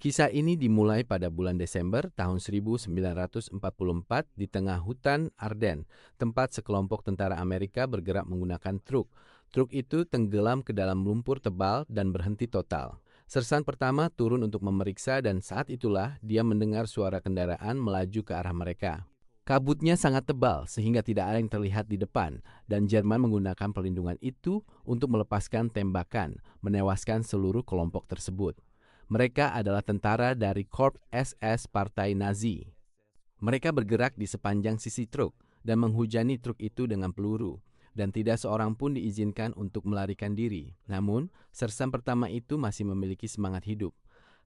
Kisah ini dimulai pada bulan Desember tahun 1944 di tengah hutan Arden, tempat sekelompok tentara Amerika bergerak menggunakan truk. Truk itu tenggelam ke dalam lumpur tebal dan berhenti total. Sersan pertama turun untuk memeriksa dan saat itulah dia mendengar suara kendaraan melaju ke arah mereka. Kabutnya sangat tebal sehingga tidak ada yang terlihat di depan dan Jerman menggunakan perlindungan itu untuk melepaskan tembakan, menewaskan seluruh kelompok tersebut. Mereka adalah tentara dari Korps SS Partai Nazi. Mereka bergerak di sepanjang sisi truk dan menghujani truk itu dengan peluru, dan tidak seorang pun diizinkan untuk melarikan diri. Namun, sersan pertama itu masih memiliki semangat hidup.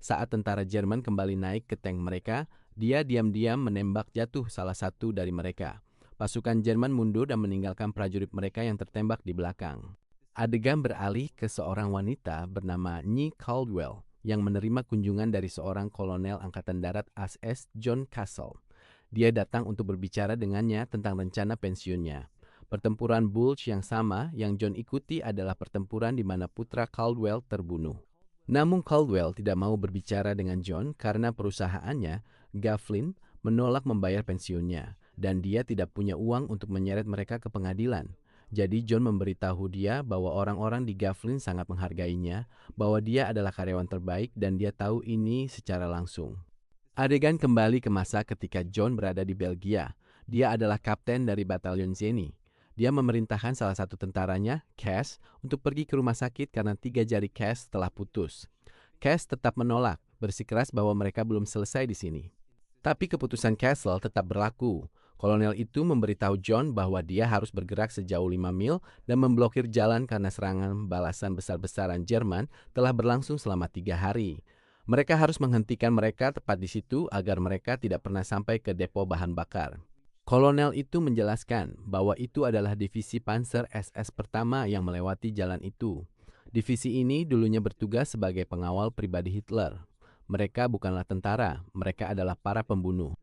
Saat tentara Jerman kembali naik ke tank mereka, dia diam-diam menembak jatuh salah satu dari mereka. Pasukan Jerman mundur dan meninggalkan prajurit mereka yang tertembak di belakang. Adegan beralih ke seorang wanita bernama Nyi Caldwell yang menerima kunjungan dari seorang kolonel Angkatan Darat SS John Castle. Dia datang untuk berbicara dengannya tentang rencana pensiunnya. Pertempuran Bulge yang sama yang John ikuti adalah pertempuran di mana putra Caldwell terbunuh. Namun Caldwell tidak mau berbicara dengan John karena perusahaannya, Gafflin, menolak membayar pensiunnya dan dia tidak punya uang untuk menyeret mereka ke pengadilan. Jadi John memberitahu dia bahwa orang-orang di Gafflin sangat menghargainya, bahwa dia adalah karyawan terbaik dan dia tahu ini secara langsung. Adegan kembali ke masa ketika John berada di Belgia. Dia adalah kapten dari batalion Zeni. Dia memerintahkan salah satu tentaranya, Cass, untuk pergi ke rumah sakit karena 3 jari Cass telah putus. Cass tetap menolak, bersikeras bahwa mereka belum selesai di sini. Tapi keputusan Castle tetap berlaku. Kolonel itu memberitahu John bahwa dia harus bergerak sejauh 5 mil dan memblokir jalan karena serangan balasan besar-besaran Jerman telah berlangsung selama 3 hari. Mereka harus menghentikan mereka tepat di situ agar mereka tidak pernah sampai ke depo bahan bakar. Kolonel itu menjelaskan bahwa itu adalah divisi Panzer SS pertama yang melewati jalan itu. Divisi ini dulunya bertugas sebagai pengawal pribadi Hitler. Mereka bukanlah tentara, mereka adalah para pembunuh.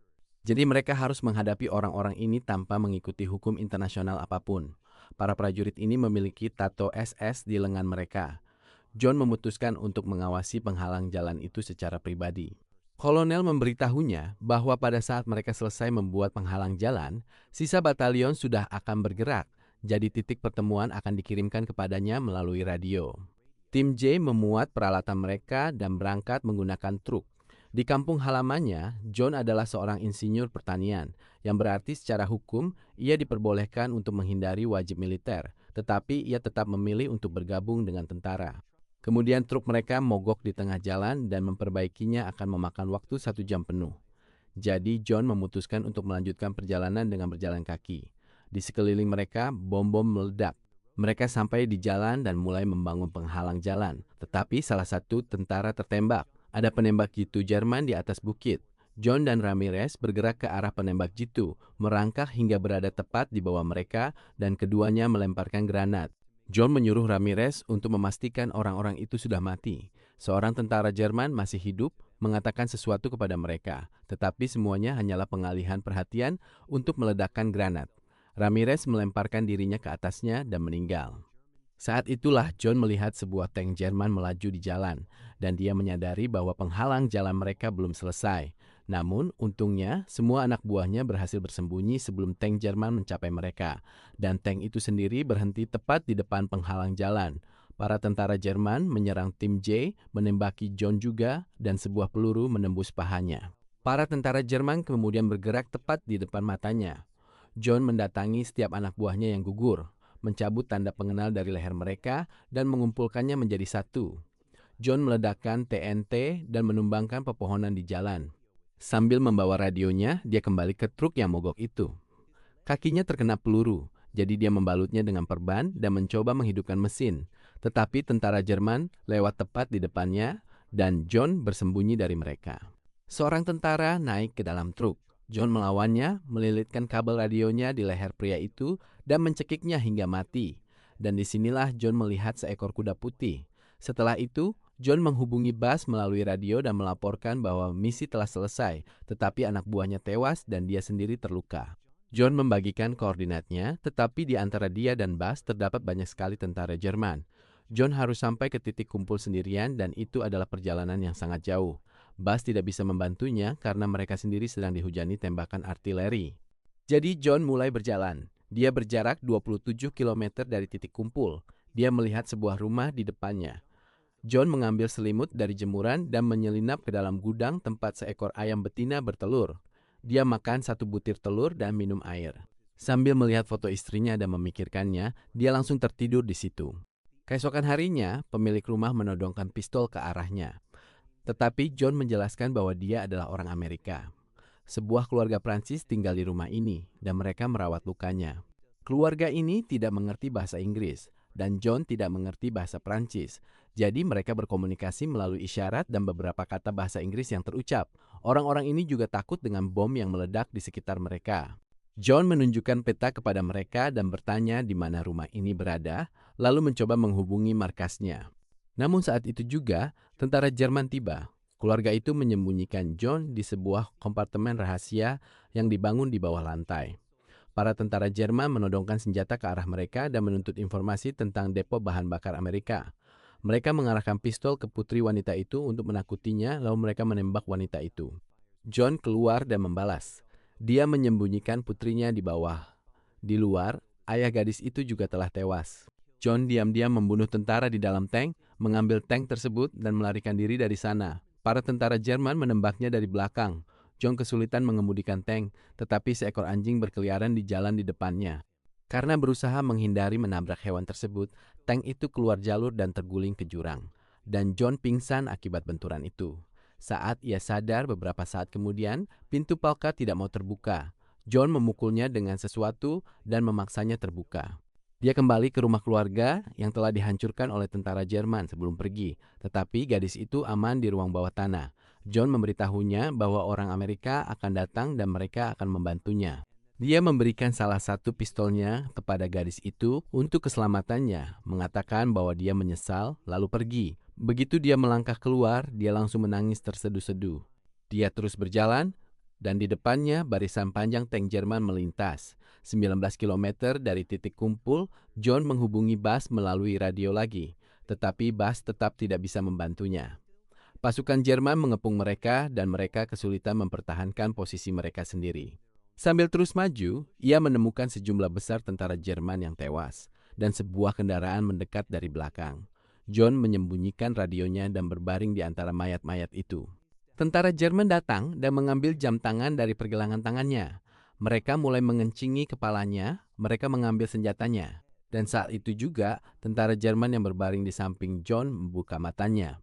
Jadi mereka harus menghadapi orang-orang ini tanpa mengikuti hukum internasional apapun. Para prajurit ini memiliki tato SS di lengan mereka. John memutuskan untuk mengawasi penghalang jalan itu secara pribadi. Kolonel memberitahunya bahwa pada saat mereka selesai membuat penghalang jalan, sisa batalion sudah akan bergerak, jadi titik pertemuan akan dikirimkan kepadanya melalui radio. Tim J memuat peralatan mereka dan berangkat menggunakan truk. Di kampung halamannya, John adalah seorang insinyur pertanian, yang berarti secara hukum ia diperbolehkan untuk menghindari wajib militer, tetapi ia tetap memilih untuk bergabung dengan tentara. Kemudian truk mereka mogok di tengah jalan dan memperbaikinya akan memakan waktu 1 jam penuh. Jadi John memutuskan untuk melanjutkan perjalanan dengan berjalan kaki. Di sekeliling mereka, bom-bom meledak. Mereka sampai di jalan dan mulai membangun penghalang jalan, tetapi salah satu tentara tertembak. Ada penembak jitu Jerman di atas bukit. John dan Ramirez bergerak ke arah penembak jitu, merangkak hingga berada tepat di bawah mereka dan keduanya melemparkan granat. John menyuruh Ramirez untuk memastikan orang-orang itu sudah mati. Seorang tentara Jerman masih hidup, mengatakan sesuatu kepada mereka, tetapi semuanya hanyalah pengalihan perhatian untuk meledakkan granat. Ramirez melemparkan dirinya ke atasnya dan meninggal. Saat itulah John melihat sebuah tank Jerman melaju di jalan dan dia menyadari bahwa penghalang jalan mereka belum selesai. Namun, untungnya semua anak buahnya berhasil bersembunyi sebelum tank Jerman mencapai mereka dan tank itu sendiri berhenti tepat di depan penghalang jalan. Para tentara Jerman menyerang tim J, menembaki John juga dan sebuah peluru menembus pahanya. Para tentara Jerman kemudian bergerak tepat di depan matanya. John mendatangi setiap anak buahnya yang gugur, mencabut tanda pengenal dari leher mereka dan mengumpulkannya menjadi satu. John meledakkan TNT dan menumbangkan pepohonan di jalan. Sambil membawa radionya, dia kembali ke truk yang mogok itu. Kakinya terkena peluru, jadi dia membalutnya dengan perban dan mencoba menghidupkan mesin. Tetapi tentara Jerman lewat tepat di depannya dan John bersembunyi dari mereka. Seorang tentara naik ke dalam truk. John melawannya, melilitkan kabel radionya di leher pria itu dan mencekiknya hingga mati. Dan disinilah John melihat seekor kuda putih. Setelah itu, John menghubungi Buzz melalui radio dan melaporkan bahwa misi telah selesai, tetapi anak buahnya tewas dan dia sendiri terluka. John membagikan koordinatnya, tetapi di antara dia dan Buzz terdapat banyak sekali tentara Jerman. John harus sampai ke titik kumpul sendirian dan itu adalah perjalanan yang sangat jauh. Bas tidak bisa membantunya karena mereka sendiri sedang dihujani tembakan artileri. Jadi John mulai berjalan. Dia berjarak 27 kilometer dari titik kumpul. Dia melihat sebuah rumah di depannya. John mengambil selimut dari jemuran dan menyelinap ke dalam gudang tempat seekor ayam betina bertelur. Dia makan satu butir telur dan minum air. Sambil melihat foto istrinya dan memikirkannya, dia langsung tertidur di situ. Keesokan harinya, pemilik rumah menodongkan pistol ke arahnya. Tetapi John menjelaskan bahwa dia adalah orang Amerika. Sebuah keluarga Prancis tinggal di rumah ini dan mereka merawat lukanya. Keluarga ini tidak mengerti bahasa Inggris dan John tidak mengerti bahasa Prancis. Jadi mereka berkomunikasi melalui isyarat dan beberapa kata bahasa Inggris yang terucap. Orang-orang ini juga takut dengan bom yang meledak di sekitar mereka. John menunjukkan peta kepada mereka dan bertanya di mana rumah ini berada, lalu mencoba menghubungi markasnya. Namun saat itu juga, tentara Jerman tiba. Keluarga itu menyembunyikan John di sebuah kompartemen rahasia yang dibangun di bawah lantai. Para tentara Jerman menodongkan senjata ke arah mereka dan menuntut informasi tentang depo bahan bakar Amerika. Mereka mengarahkan pistol ke putri wanita itu untuk menakutinya, lalu mereka menembak wanita itu. John keluar dan membalas. Dia menyembunyikan putrinya di bawah. Di luar, ayah gadis itu juga telah tewas. John diam-diam membunuh tentara di dalam tank, mengambil tank tersebut dan melarikan diri dari sana. Para tentara Jerman menembaknya dari belakang. John kesulitan mengemudikan tank, tetapi seekor anjing berkeliaran di jalan di depannya. Karena berusaha menghindari menabrak hewan tersebut, tank itu keluar jalur dan terguling ke jurang. Dan John pingsan akibat benturan itu. Saat ia sadar beberapa saat kemudian, pintu palka tidak mau terbuka. John memukulnya dengan sesuatu dan memaksanya terbuka. Dia kembali ke rumah keluarga yang telah dihancurkan oleh tentara Jerman sebelum pergi, tetapi gadis itu aman di ruang bawah tanah. John memberitahunya bahwa orang Amerika akan datang dan mereka akan membantunya. Dia memberikan salah satu pistolnya kepada gadis itu untuk keselamatannya, mengatakan bahwa dia menyesal, lalu pergi. Begitu dia melangkah keluar, dia langsung menangis terseduh-seduh. Dia terus berjalan, dan di depannya barisan panjang tank Jerman melintas. 19 km dari titik kumpul, John menghubungi Bas melalui radio lagi, tetapi Bas tetap tidak bisa membantunya. Pasukan Jerman mengepung mereka dan mereka kesulitan mempertahankan posisi mereka sendiri. Sambil terus maju, ia menemukan sejumlah besar tentara Jerman yang tewas dan sebuah kendaraan mendekat dari belakang. John menyembunyikan radionya dan berbaring di antara mayat-mayat itu. Tentara Jerman datang dan mengambil jam tangan dari pergelangan tangannya. Mereka mulai mengencingi kepalanya, mereka mengambil senjatanya. Dan saat itu juga, tentara Jerman yang berbaring di samping John membuka matanya.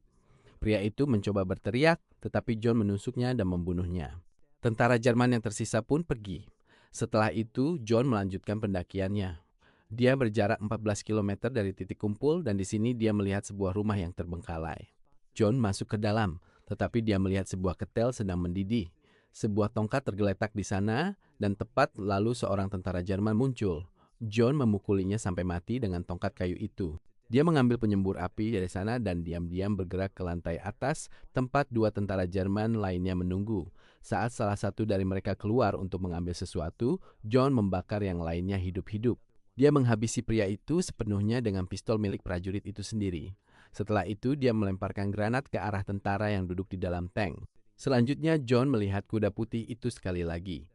Pria itu mencoba berteriak, tetapi John menusuknya dan membunuhnya. Tentara Jerman yang tersisa pun pergi. Setelah itu, John melanjutkan pendakiannya. Dia berjarak 14 km dari titik kumpul dan di sini dia melihat sebuah rumah yang terbengkalai. John masuk ke dalam, tetapi dia melihat sebuah ketel sedang mendidih. Sebuah tongkat tergeletak di sana dan tepat lalu seorang tentara Jerman muncul. John memukulinya sampai mati dengan tongkat kayu itu. Dia mengambil penyembur api dari sana dan diam-diam bergerak ke lantai atas tempat dua tentara Jerman lainnya menunggu. Saat salah satu dari mereka keluar untuk mengambil sesuatu, John membakar yang lainnya hidup-hidup. Dia menghabisi pria itu sepenuhnya dengan pistol milik prajurit itu sendiri. Setelah itu dia melemparkan granat ke arah tentara yang duduk di dalam tank. Selanjutnya John melihat kuda putih itu sekali lagi.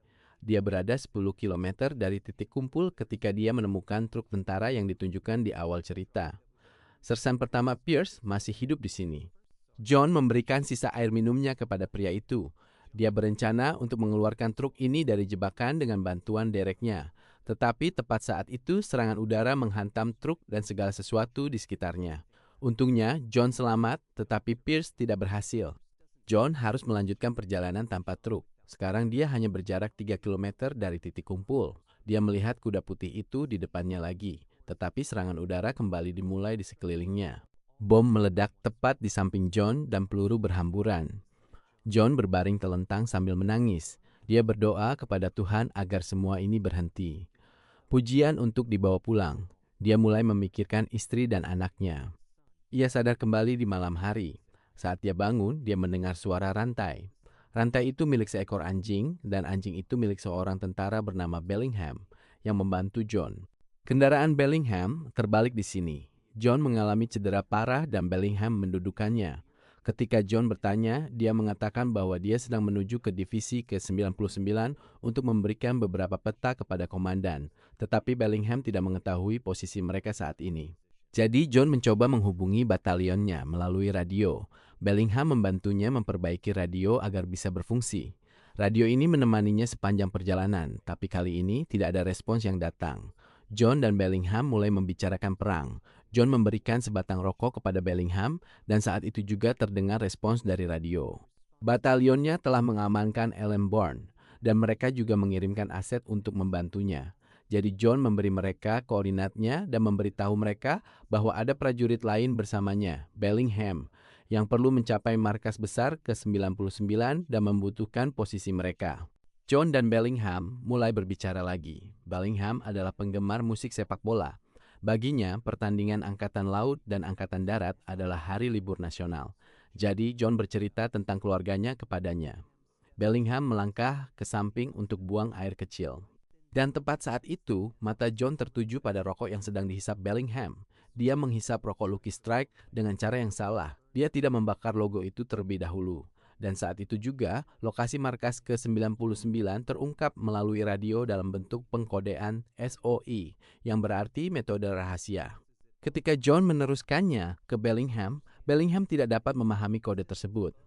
Dia berada 10 km dari titik kumpul ketika dia menemukan truk tentara yang ditunjukkan di awal cerita. Sersan pertama Pierce masih hidup di sini. John memberikan sisa air minumnya kepada pria itu. Dia berencana untuk mengeluarkan truk ini dari jebakan dengan bantuan dereknya. Tetapi tepat saat itu serangan udara menghantam truk dan segala sesuatu di sekitarnya. Untungnya John selamat, tetapi Pierce tidak berhasil. John harus melanjutkan perjalanan tanpa truk. Sekarang dia hanya berjarak 3 km dari titik kumpul. Dia melihat kuda putih itu di depannya lagi, tetapi serangan udara kembali dimulai di sekelilingnya. Bom meledak tepat di samping John dan peluru berhamburan. John berbaring telentang sambil menangis. Dia berdoa kepada Tuhan agar semua ini berhenti. Pujian untuk dibawa pulang. Dia mulai memikirkan istri dan anaknya. Ia sadar kembali di malam hari. Saat dia bangun, dia mendengar suara rantai. Rantai itu milik seekor anjing, dan anjing itu milik seorang tentara bernama Bellingham yang membantu John. Kendaraan Bellingham terbalik di sini. John mengalami cedera parah dan Bellingham mendudukannya. Ketika John bertanya, dia mengatakan bahwa dia sedang menuju ke divisi ke-99 untuk memberikan beberapa peta kepada komandan, tetapi Bellingham tidak mengetahui posisi mereka saat ini. Jadi John mencoba menghubungi batalionnya melalui radio. Bellingham membantunya memperbaiki radio agar bisa berfungsi. Radio ini menemaninya sepanjang perjalanan, tapi kali ini tidak ada respons yang datang. John dan Bellingham mulai membicarakan perang. John memberikan sebatang rokok kepada Bellingham dan saat itu juga terdengar respons dari radio. Batalionnya telah mengamankan Ellenbourne dan mereka juga mengirimkan aset untuk membantunya. Jadi John memberi mereka koordinatnya dan memberitahu mereka bahwa ada prajurit lain bersamanya, Bellingham, yang perlu mencapai markas besar ke-99 dan membutuhkan posisi mereka. John dan Bellingham mulai berbicara lagi. Bellingham adalah penggemar musik sepak bola. Baginya, pertandingan Angkatan Laut dan Angkatan Darat adalah hari libur nasional. Jadi, John bercerita tentang keluarganya kepadanya. Bellingham melangkah ke samping untuk buang air kecil. Dan tepat saat itu, mata John tertuju pada rokok yang sedang dihisap Bellingham. Dia menghisap rokok Lucky Strike dengan cara yang salah. Dia tidak membakar logo itu terlebih dahulu. Dan saat itu juga, lokasi markas ke-99 terungkap melalui radio dalam bentuk pengkodean SOE, yang berarti metode rahasia. Ketika John meneruskannya ke Bellingham, Bellingham tidak dapat memahami kode tersebut.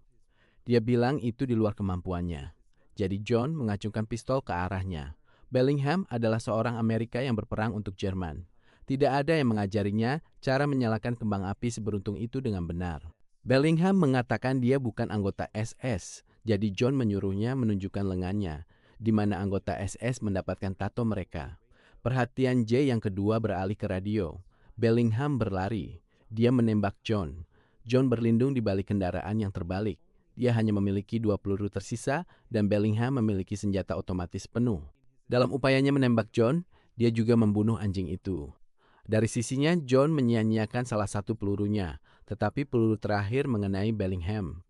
Dia bilang itu di luar kemampuannya. Jadi John mengacungkan pistol ke arahnya. Bellingham adalah seorang Amerika yang berperang untuk Jerman. Tidak ada yang mengajarinya cara menyalakan kembang api seberuntung itu dengan benar. Bellingham mengatakan dia bukan anggota SS, jadi John menyuruhnya menunjukkan lengannya, di mana anggota SS mendapatkan tato mereka. Perhatian J yang kedua beralih ke radio. Bellingham berlari. Dia menembak John. John berlindung di balik kendaraan yang terbalik. Dia hanya memiliki 2 peluru tersisa dan Bellingham memiliki senjata otomatis penuh. Dalam upayanya menembak John, dia juga membunuh anjing itu. Dari sisinya, John menyia-nyiakan salah satu pelurunya, tetapi peluru terakhir mengenai Bellingham.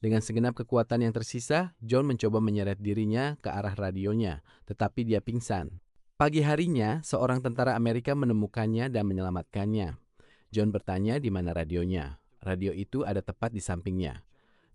Dengan segenap kekuatan yang tersisa, John mencoba menyeret dirinya ke arah radionya, tetapi dia pingsan. Pagi harinya, seorang tentara Amerika menemukannya dan menyelamatkannya. John bertanya di mana radionya. Radio itu ada tepat di sampingnya.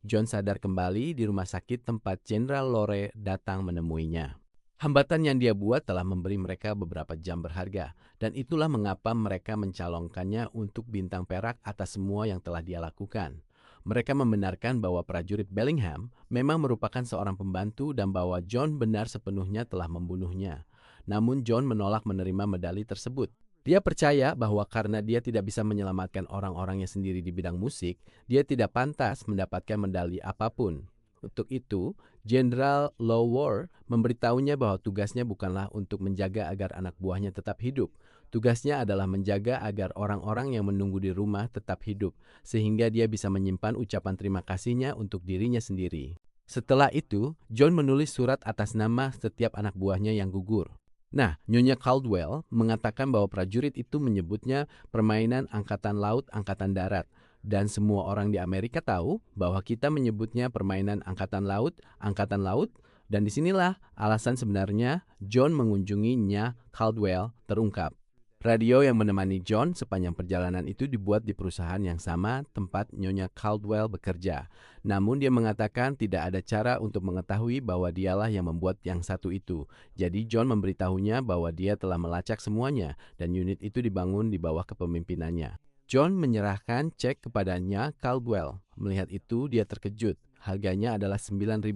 John sadar kembali di rumah sakit tempat Jenderal Lore datang menemuinya. Hambatan yang dia buat telah memberi mereka beberapa jam berharga, dan itulah mengapa mereka mencalonkannya untuk bintang perak atas semua yang telah dia lakukan. Mereka membenarkan bahwa prajurit Bellingham memang merupakan seorang pembantu dan bahwa John benar sepenuhnya telah membunuhnya. Namun John menolak menerima medali tersebut. Dia percaya bahwa karena dia tidak bisa menyelamatkan orang-orangnya sendiri di bidang musik, dia tidak pantas mendapatkan medali apapun. Untuk itu, Jenderal Lowore memberitahunya bahwa tugasnya bukanlah untuk menjaga agar anak buahnya tetap hidup. Tugasnya adalah menjaga agar orang-orang yang menunggu di rumah tetap hidup, sehingga dia bisa menyimpan ucapan terima kasihnya untuk dirinya sendiri. Setelah itu, John menulis surat atas nama setiap anak buahnya yang gugur. Nah, Nyonya Caldwell mengatakan bahwa prajurit itu menyebutnya permainan Angkatan Laut, Angkatan Darat. Dan semua orang di Amerika tahu bahwa kita menyebutnya permainan Angkatan Laut, dan disinilah alasan sebenarnya John mengunjungi Nya Caldwell terungkap. Radio yang menemani John sepanjang perjalanan itu dibuat di perusahaan yang sama tempat Nyonya Caldwell bekerja. Namun dia mengatakan tidak ada cara untuk mengetahui bahwa dialah yang membuat yang satu itu. Jadi John memberitahunya bahwa dia telah melacak semuanya dan unit itu dibangun di bawah kepemimpinannya. John menyerahkan cek kepadanya Caldwell. Melihat itu, dia terkejut. Harganya adalah $9.000.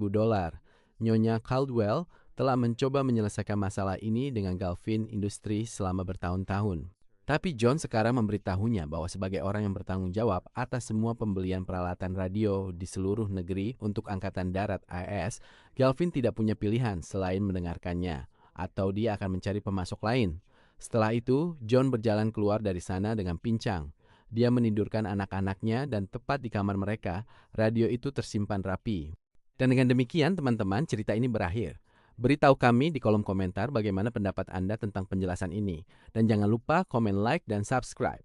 Nyonya Caldwell telah mencoba menyelesaikan masalah ini dengan Galvin Industries selama bertahun-tahun. Tapi John sekarang memberitahunya bahwa sebagai orang yang bertanggung jawab atas semua pembelian peralatan radio di seluruh negeri untuk Angkatan Darat AS, Galvin tidak punya pilihan selain mendengarkannya, atau dia akan mencari pemasok lain. Setelah itu, John berjalan keluar dari sana dengan pincang. Dia menidurkan anak-anaknya dan tepat di kamar mereka, radio itu tersimpan rapi. Dan dengan demikian teman-teman, cerita ini berakhir. Beritahu kami di kolom komentar bagaimana pendapat Anda tentang penjelasan ini. Dan jangan lupa komen like dan subscribe.